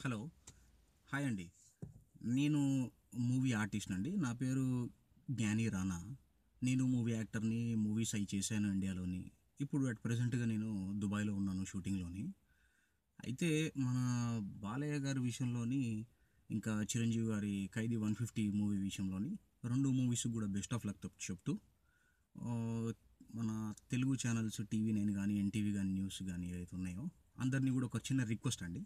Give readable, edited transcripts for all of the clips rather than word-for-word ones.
Hello. Hi అండి. నేను movie artist అండి. నా పేరు జ్ఞాని రానా. నేను మూవీ యాక్టర్ని. మూవీస్ అవి చేశాను ఇండియాలోని. ఇప్పుడు అట్ ప్రెజెంట్గా నేను దుబాయ్లో ఉన్నాను షూటింగ్లోని. అయితే మన బాలయ్య గారి విషయంలోని, ఇంకా చిరంజీవి గారి ఖైదీ 150 మూవీ విషయంలోని రెండు మూవీస్ కూడా బెస్ట్ ఆఫ్ లక్ చెప్తూ ఆ, మన తెలుగు ఛానల్స్ టీవీ 9 కానీ ఎన్టీవీ కానీ న్యూస్ కానీ ఏవైతే ఉన్నాయో అందరినీ కూడా ఒక చిన్న రిక్వెస్ట్ అండి.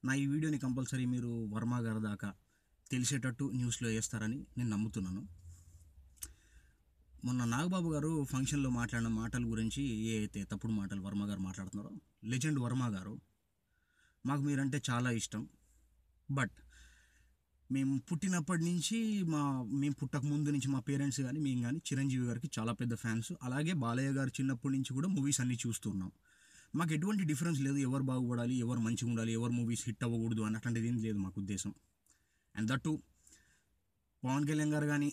నా ఈ వీడియోని కంపల్సరీ మీరు వర్మ గారి దాకా తెలిసేటట్టు న్యూస్లో వేస్తారని నేను నమ్ముతున్నాను. మొన్న నాగబాబు గారు ఫంక్షన్లో మాట్లాడిన మాటల గురించి ఏ అయితే తప్పుడు మాటలు వర్మ గారు మాట్లాడుతున్నారో, లెజెండ్ వర్మ గారు, మాకు మీరంటే చాలా ఇష్టం. బట్ మేము పుట్టినప్పటి నుంచి మేము పుట్టక ముందు నుంచి మా పేరెంట్స్ కానీ మేము కానీ చిరంజీవి గారికి చాలా పెద్ద ఫ్యాన్స్. అలాగే బాలయ్య గారు చిన్నప్పటి నుంచి కూడా మూవీస్ అన్నీ చూస్తున్నాం. మాకు ఎటువంటి డిఫరెన్స్ లేదు. ఎవరు బాగుపడాలి, ఎవరు మంచిగా ఉండాలి, ఎవరు మూవీస్ హిట్ అవ్వకూడదు అన్నటువంటిది ఏం లేదు మాకు ఉద్దేశం. అండ్ దట్టు పవన్ కళ్యాణ్ గారు కానీ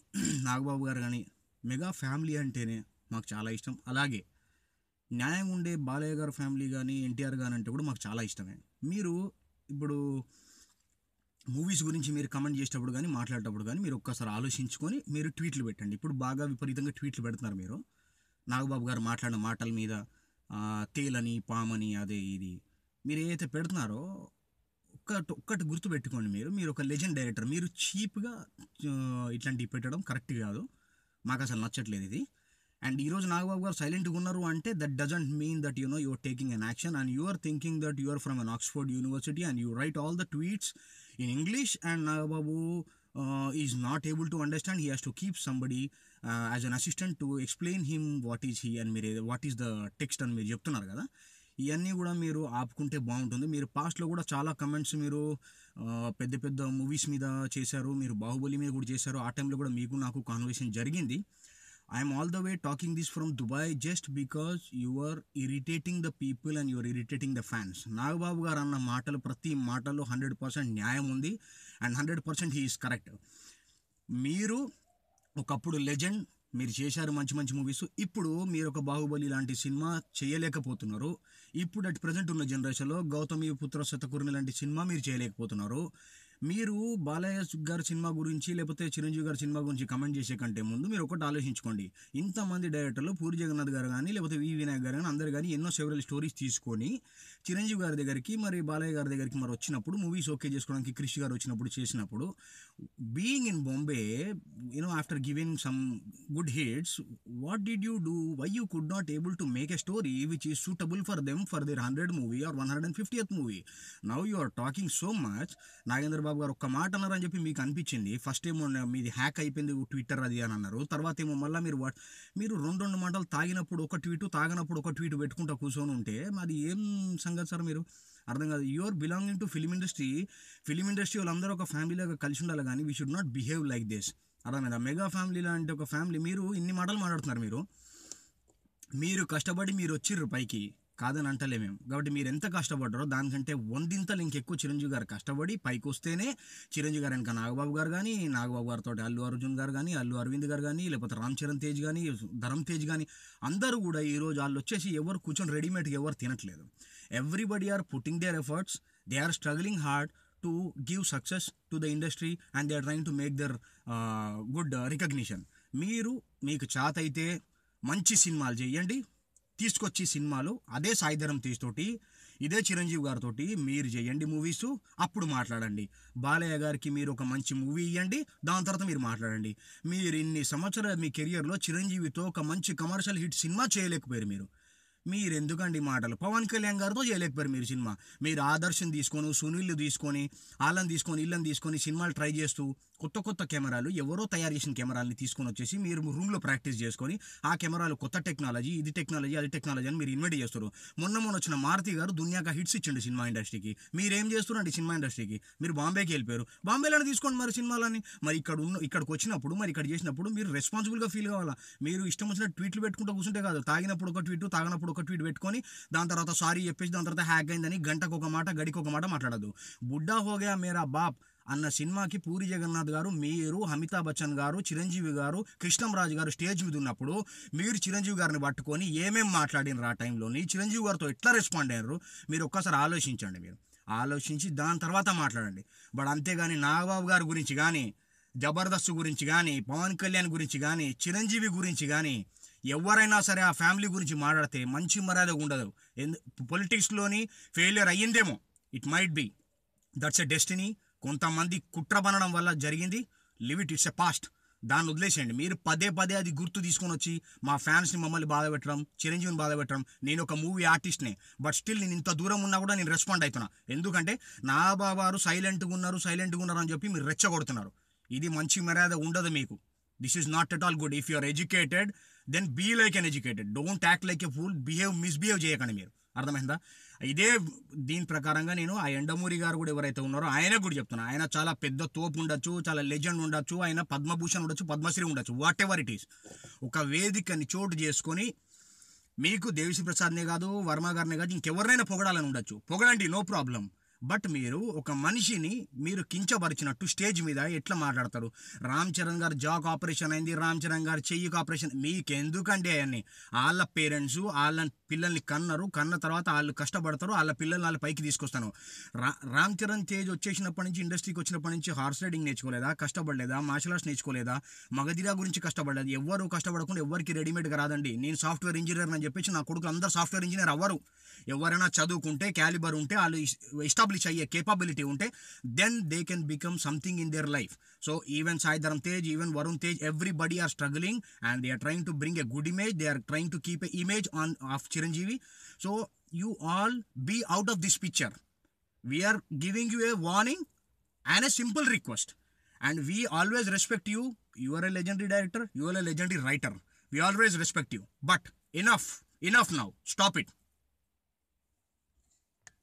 నాగబాబు గారు కానీ మెగా ఫ్యామిలీ అంటేనే మాకు చాలా ఇష్టం. అలాగే న్యాయంగా ఉండే బాలయ్య గారు ఫ్యామిలీ కానీ ఎన్టీఆర్ గారు అంటే కూడా మాకు చాలా ఇష్టమే. మీరు ఇప్పుడు మూవీస్ గురించి మీరు కమెంట్ చేసేటప్పుడు కానీ మాట్లాడేటప్పుడు కానీ మీరు ఒక్కసారి ఆలోచించుకొని మీరు ట్వీట్లు పెట్టండి. ఇప్పుడు బాగా విపరీతంగా ట్వీట్లు పెడుతున్నారు మీరు నాగబాబు గారు మాట్లాడిన మాటల మీద. తేలని పామని అదే ఇది మీరు ఏదైతే పెడుతున్నారో ఒక్కటి గుర్తుపెట్టుకోండి. మీరు ఒక లెజెండ్ డైరెక్టర్. మీరు చీప్గా ఇట్లాంటివి పెట్టడం కరెక్ట్ కాదు. మాకు అసలు నచ్చట్లేదు ఇది. అండ్ ఈరోజు నాగబాబు గారు సైలెంట్గా ఉన్నారు అంటే that doesn't mean that you are taking an action and you are thinking that you are from an Oxford University and you write all the tweets in English and Nagababu is not able to understand. He has to keep somebody as an assistant to explain him what is he and మీరు what is the text అని మీరు చెప్తున్నారు కదా. ఇవన్నీ కూడా మీరు ఆపుకుంటే బాగుంటుంది. మీరు పాస్ట్లో కూడా చాలా కమెంట్స్ మీరు పెద్ద పెద్ద మూవీస్ మీద చేశారు. మీరు బాహుబలి మీద కూడా చేశారు. ఆ టైంలో కూడా మీకు నాకు కాన్వర్సేషన్ జరిగింది. I'm all the way talking this from Dubai just because you are irritating the people and you are irritating the fans. Nagababu garu అన్న మాటలు ప్రతి మాటలో 100% న్యాయం ఉంది అండ్ 100% హీ ఈస్ కరెక్ట్. మీరు ఒకప్పుడు లెజెండ్, మీరు చేశారు మంచి మంచి మూవీస్. ఇప్పుడు మీరు ఒక బాహుబలి లాంటి సినిమా చేయలేకపోతున్నారు. ఇప్పుడు అట్ ప్రజెంట్ ఉన్న జనరేషన్లో గౌతమి పుత్ర శతకర్ణి లాంటి సినిమా మీరు చేయలేకపోతున్నారు. మీరు బాలయ్య గారి సినిమా గురించి లేకపోతే చిరంజీవి గారి సినిమా గురించి కమెంట్ చేసే కంటే ముందు మీరు ఒకటి ఆలోచించుకోండి. ఇంతమంది డైరెక్టర్లు పూరి జగన్నాథ్ గారు కానీ లేకపోతే వి వినాయక్ గారు కానీ అందరు కానీ ఎన్నో సెవరల్ స్టోరీస్ తీసుకొని చిరంజీవి గారి దగ్గరికి మరి బాలయ్య గారి దగ్గరికి మరి వచ్చినప్పుడు మూవీస్ ఓకే చేసుకోవడానికి క్రిష్ గారు వచ్చినప్పుడు చేసినప్పుడు being in Bombay after giving some good hits what did you do? Why you could not able to make a story which is suitable for them for their 100 movie or 150th movie? Now you are talking so much. Nagendra Babu గారు ఒక్క మాట అన్నారని చెప్పి మీకు అనిపించింది. First ఏమో మీది hack అయిపోయింది ట్విట్టర్ అది అని అన్నారు. తర్వాత ఏమో మళ్ళీ మీరు రెండు మాటలు తాగినప్పుడు ఒక ట్వీట్ తాగినప్పుడు ఒక ట్వీట్ పెట్టుకుంటా కూర్చొని ఉంటే మాది ఏం సంగతి సార్? మీరు అర్థం కాదు. You are belonging to film industry. Film industry వాళ్ళందరూ ఒక ఫ్యామిలీలాగా కలిసి ఉండాలి కానీ we should not behave like this. అర్థమైందా? మెగా ఫ్యామిలీ లాంటి ఒక ఫ్యామిలీ మీరు ఇన్ని మాటలు మాట్లాడుతున్నారు. మీరు కష్టపడి మీరు వచ్చిర్రు పైకి, కాదని అంటలే మేము. కాబట్టి మీరు ఎంత కష్టపడ్డారో దానికంటే వందింతలు ఇంకెక్కువ చిరంజీవి గారు కష్టపడి పైకి వస్తేనే చిరంజీవి గారు వెనక నాగబాబు గారు కానీ, నాగబాబు గారితో అల్లు అర్జున్ గారు కానీ, అల్లు అరవింద్ గారు కానీ, లేకపోతే రామ్ చరణ్ తేజ్ కానీ, ధరమ్ తేజ్ కానీ అందరూ కూడా ఈరోజు వాళ్ళు వచ్చేసి ఎవరు కూర్చొని రెడీమేడ్గా ఎవరు తినట్లేదు. Everybody are putting their efforts. They are struggling hard to give success to the industry and they are trying to make their good recognition. మీకు చేత అయితే మంచి సినిమాలు చేయండి, తీసుకొచ్చి సినిమాలు అదే సాయిధరం తేజ్తోటి ఇదే చిరంజీవి గారితో మీరు చేయండి మూవీస్. అప్పుడు మాట్లాడండి. బాలయ్య గారికి మీరు ఒక మంచి మూవీ ఇవ్వండి, దాని తర్వాత మీరు మాట్లాడండి. మీరు ఇన్ని సంవత్సరాలు మీ కెరియర్లో చిరంజీవితో ఒక మంచి కమర్షియల్ హిట్ సినిమా చేయలేకపోయారు. మీరు ఎందుకండి మాటలు? పవన్ కళ్యాణ్ గారితో చేయలేకపోయారు మీరు సినిమా. మీరు ఆదర్శం తీసుకొని, సునీల్ తీసుకొని, వాళ్ళని తీసుకొని, ఇళ్ళని తీసుకొని సినిమాలు ట్రై చేస్తూ కొత్త కొత్త కెమెరాలు ఎవరో తయారు చేసిన కెమెరాలని తీసుకొని వచ్చేసి మీరు రూమ్లో ప్రాక్టీస్ చేసుకొని ఆ కెమెరాలు కొత్త టెక్నాలజీ, ఇది టెక్నాలజీ, అది టెక్నాలజీ అని మీరు ఇన్వైట్ చేస్తారు. మొన్న వచ్చిన మారుతి గారు దునియాగా హిట్స్ ఇచ్చిండు సినిమా ఇండస్ట్రీకి. మీరేం చేస్తున్నారండి సినిమా ఇండస్ట్రీకి? మీరు బాంబేకి వెళ్ళిపోయారు. బాంబేలోనే తీసుకోండి మరి సినిమాలని. మరి ఇక్కడికి వచ్చినప్పుడు మరి ఇక్కడ చేసినప్పుడు మీరు రెస్పాన్సిబుల్గా ఫీల్ కావాలా? మీరు ఇష్టం వచ్చిన ట్వీట్లు పెట్టుకుంటూ కూర్చుంటే కాదు. తాగినప్పుడు ఒక ట్వీట్, తాగినప్పుడు ఒక ట్వీట్ పెట్టుకొని దాని తర్వాత సారీ చెప్పేసి దాని తర్వాత హ్యాక్ అయిందని గంటకు ఒక మాట గడికి ఒక మాట మాట్లాడదు. బుడ్డా హోగా మేరా బాప్ అన్న సినిమాకి పూరి జగన్నాథ్ గారు, మీరు, అమితాబ్ బచ్చన్ గారు, చిరంజీవి గారు, కృష్ణంరాజు గారు స్టేజ్ మీద ఉన్నప్పుడు మీరు చిరంజీవి గారిని పట్టుకొని ఏమేం మాట్లాడినారు? ఆ టైంలోని చిరంజీవి గారితో ఎట్లా రెస్పాండ్ అయ్యారు? మీరు ఒక్కసారి ఆలోచించండి. ఆలోచించి దాని తర్వాత మాట్లాడండి. బట్ అంతేగాని నాగబాబు గారి గురించి కానీ, జబర్దస్త్ గురించి కానీ, పవన్ కళ్యాణ్ గురించి కానీ, చిరంజీవి గురించి కానీ ఎవరైనా సరే ఆ ఫ్యామిలీ గురించి మాట్లాడితే మంచి మర్యాద ఉండదు. పొలిటిక్స్లోని ఫెయిలియర్ అయ్యిందేమో, it might be, that's a destiny. కొంతమంది కుట్ర పనడం వల్ల జరిగింది. Live it, it's a past. దాన్ని వదిలేసేయండి. మీరు పదే పదే అది గుర్తు తీసుకొని వచ్చి మా ఫ్యాన్స్ని మమ్మల్ని బాధ పెట్టడం, చిరంజీవిని బాధ పెట్టడం. నేను ఒక మూవీ ఆర్టిస్ట్నే, బట్ స్టిల్ నేను ఇంత దూరం ఉన్నా కూడా నేను రెస్పాండ్ అవుతున్నా. ఎందుకంటే నాగబాబు గారు సైలెంట్గా ఉన్నారు అని చెప్పి మీరు రెచ్చగొడుతున్నారు. ఇది మంచి మర్యాద ఉండదు మీకు. This is not at all good. If you are educated then be like an educated, don't act like a fool. Misbehave చేయకండి మీరు. అర్థమైందా? ఇదే దీని ప్రకారంగా నేను ఆ యండమూరి గారు కూడా ఎవరైతే ఉన్నారో ఆయనకు కూడా చెప్తున్నా. ఆయన చాలా పెద్ద తోపు ఉండొచ్చు, చాలా లెజెండ్ ఉండొచ్చు, ఆయన పద్మభూషణ్ ఉండొచ్చు, పద్మశ్రీ ఉండొచ్చు, వాట్ ఎవర్ ఇట్ ఈస్. ఒక వేదికని చోటు చేసుకొని మీకు దేవిశ్రీ ప్రసాద్నే కాదు, వర్మ గారినే కాదు, ఇంకెవరినైనా పొగడాలని ఉండొచ్చు, పొగడండి, నో ప్రాబ్లం. బట్ మీరు ఒక మనిషిని మీరు కించపరిచినట్టు స్టేజ్ మీద ఎట్లా మాట్లాడతారు? రామ్ చరణ్ గారు జాక్ ఆపరేషన్ అయింది, రామ్ చరణ్ గారు చెయ్యికి ఆపరేషన్, మీకెందుకండి అవన్నీ? వాళ్ళ పేరెంట్స్ వాళ్ళ పిల్లల్ని కన్న తర్వాత వాళ్ళు కష్టపడతారు, వాళ్ళ పిల్లల్ని వాళ్ళ పైకి తీసుకొస్తాను. రామ్ చరణ్ తేజ్ వచ్చేసినప్పటి నుంచి, ఇండస్ట్రీకి వచ్చినప్పటి నుంచి హార్స్ రైడింగ్ నేర్చుకోలేదా? కష్టపడలేదా? మార్షల్ ఆర్ట్స్ నేర్చుకోలేదా? మగధిరా గురించి కష్టపడలేదు. ఎవరు కష్టపడకుండా ఎవరికి రెడీమేడ్గా రాదండి. నేను సాఫ్ట్వేర్ ఇంజనీర్ అని చెప్పేసి నా కొడుకు అందరు సాఫ్ట్వేర్ ఇంజనీర్ అవ్వరు. ఎవరైనా చదువుకుంటే, క్యాలిబర్ ఉంటే, వాళ్ళు ఎస్టాబ్లిష్ అయ్యే కేపబిలిటీ ఉంటే, then they can become something in their life. So even Sai Dharam Tej, even Varun Tej, everybody are struggling and they are trying to bring a good image. They are trying to keep a image of Chiranjeevi. So you all be out of this picture. We are giving you a warning and a simple request, and we always respect you. You are a legendary director, you are a legendary writer, we always respect you, but enough now, stop it.